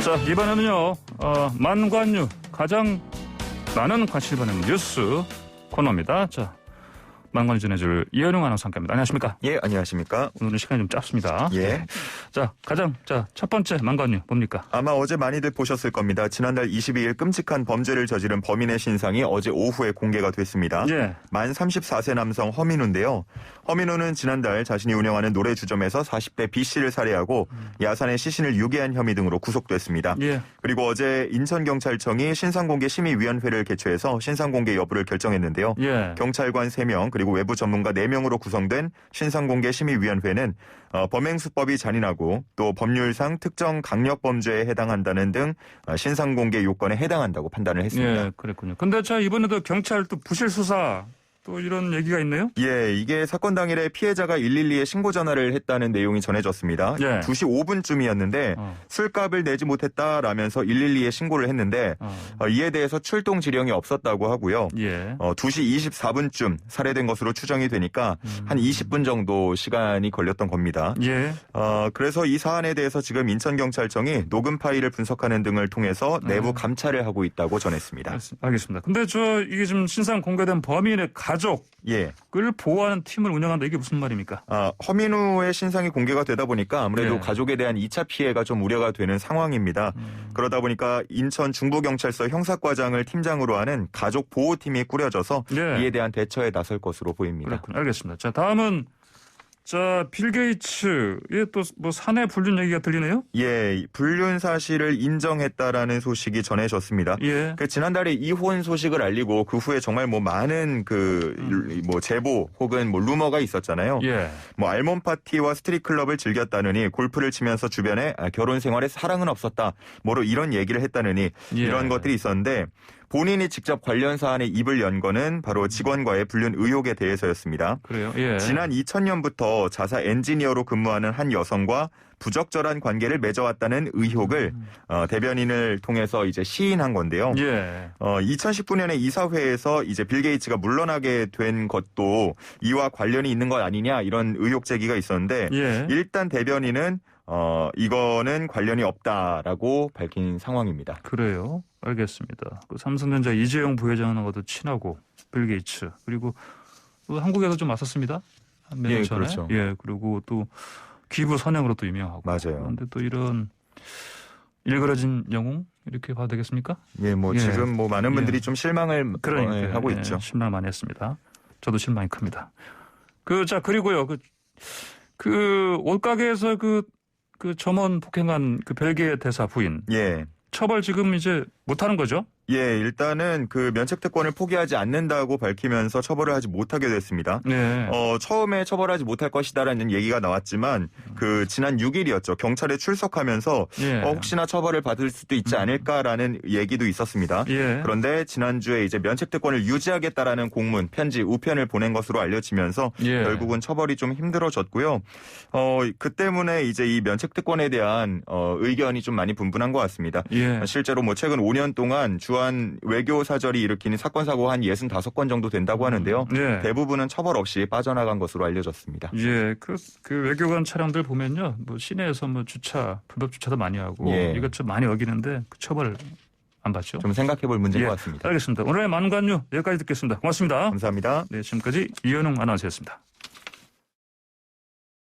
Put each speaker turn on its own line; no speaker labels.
자, 이번에는요, 만관유, 가장 많은 관심을 받는 뉴스 코너입니다. 자, 만관유 전해줄 이현웅 아나운서 함께합니다. 안녕하십니까?
예, 안녕하십니까?
오늘은 시간이 좀 짧습니다.
예.
자, 첫 번째 만관유 뭡니까?
아마 어제 많이들 보셨을 겁니다. 지난달 22일 끔찍한 범죄를 저지른 범인의 신상이 어제 오후에 공개가 됐습니다.
예.
만 34세 남성 허민우인데요. 허민우는 지난달 자신이 운영하는 노래 주점에서 40대 B씨를 살해하고 야산의 시신을 유괴한 혐의 등으로 구속됐습니다.
예.
그리고 어제 인천경찰청이 신상공개 심의위원회를 개최해서 신상공개 여부를 결정했는데요.
예.
경찰관 3명 그리고 외부 전문가 4명으로 구성된 신상공개 심의위원회는 범행수법이 잔인하고 또 법률상 특정 강력범죄에 해당한다는 등 신상공개 요건에 해당한다고 판단을 했습니다.
예, 그랬군요. 근데 이번에도 경찰 또 부실 수사 또 이런 얘기가 있네요?
예, 이게 사건 당일에 피해자가 112에 신고 전화를 했다는 내용이 전해졌습니다.
예.
2시 5분쯤이었는데 술값을 내지 못했다라면서 112에 신고를 했는데 이에 대해서 출동 지령이 없었다고 하고요.
예.
2시 24분쯤 살해된 것으로 추정이 되니까 한 20분 정도 시간이 걸렸던 겁니다.
예.
그래서 이 사안에 대해서 지금 인천경찰청이 녹음 파일을 분석하는 등을 통해서 내부 감찰을 하고 있다고 전했습니다.
알겠습니다. 근데 이게 지금 신상 공개된 범인의 가족을 보호하는 팀을 운영한다. 이게 무슨 말입니까?
허민우의 신상이 공개가 되다 보니까 아무래도
예.
가족에 대한 2차 피해가 좀 우려가 되는 상황입니다. 그러다 보니까 인천 중부경찰서 형사과장을 팀장으로 하는 가족 보호팀이 꾸려져서
예.
이에 대한 대처에 나설 것으로 보입니다.
그렇군요. 알겠습니다. 자, 다음은 빌 게이츠의 또 사내 불륜 얘기가 들리네요?
예, 불륜 사실을 인정했다라는 소식이 전해졌습니다.
예.
지난달에 이혼 소식을 알리고 그 후에 정말 많은 제보 혹은 루머가 있었잖아요.
예.
알몬 파티와 스트릿 클럽을 즐겼다느니 골프를 치면서 주변에 결혼 생활에 사랑은 없었다. 이런 얘기를 했다느니
예.
이런 것들이 있었는데 본인이 직접 관련 사안에 입을 연 거는 바로 직원과의 불륜 의혹에 대해서였습니다.
그래요? 예.
지난 2000년부터 자사 엔지니어로 근무하는 한 여성과 부적절한 관계를 맺어왔다는 의혹을 대변인을 통해서 이제 시인한 건데요.
예.
2019년에 이사회에서 이제 빌 게이츠가 물러나게 된 것도 이와 관련이 있는 것 아니냐 이런 의혹 제기가 있었는데
예.
일단 대변인은 이거는 관련이 없다라고 밝힌 상황입니다.
그래요. 알겠습니다. 삼성전자 이재용 부회장하고도 친하고 빌 게이츠 그리고 또 한국에서 좀 왔었습니다. 몇 년 전에.
그렇죠.
예. 그리고 또 기부 선양으로 또 유명하고.
맞아요.
그런데 또 이런 일그러진 영웅 이렇게 봐도 되겠습니까?
예, 지금 많은 분들이 좀 실망을 하고
예,
있죠.
실망 많이 했습니다. 저도 실망이 큽니다. 그리고요. 그 옷가게에서 그 점원 폭행한 그 벨기에 대사 부인.
예.
처벌 지금 이제 못하는 거죠?
예, 일단은 그 면책특권을 포기하지 않는다고 밝히면서 처벌을 하지 못하게 됐습니다.
네.
처음에 처벌하지 못할 것이다라는 얘기가 나왔지만 지난 6일이었죠. 경찰에 출석하면서
예.
혹시나 처벌을 받을 수도 있지 않을까라는 얘기도 있었습니다.
예.
그런데 지난주에 이제 면책특권을 유지하겠다라는 공문, 편지, 우편을 보낸 것으로 알려지면서
예.
결국은 처벌이 좀 힘들어졌고요. 그 때문에 이제 이 면책특권에 대한 의견이 좀 많이 분분한 것 같습니다.
예.
실제로 최근 5년 동안 주한 외교 사절이 일으키는 사건 사고가 한 65건 정도 된다고 하는데요.
예.
대부분은 처벌 없이 빠져나간 것으로 알려졌습니다.
예, 그 외교관 차량들 보면요, 시내에서 불법 주차도 많이 하고
예.
이것 많이 어기는데 그 처벌을 안 받죠.
좀 생각해볼 문제인
예.
것 같습니다.
알겠습니다. 오늘의 만관유 여기까지 듣겠습니다. 고맙습니다.
감사합니다.
네, 지금까지 이현웅 아나운서였습니다.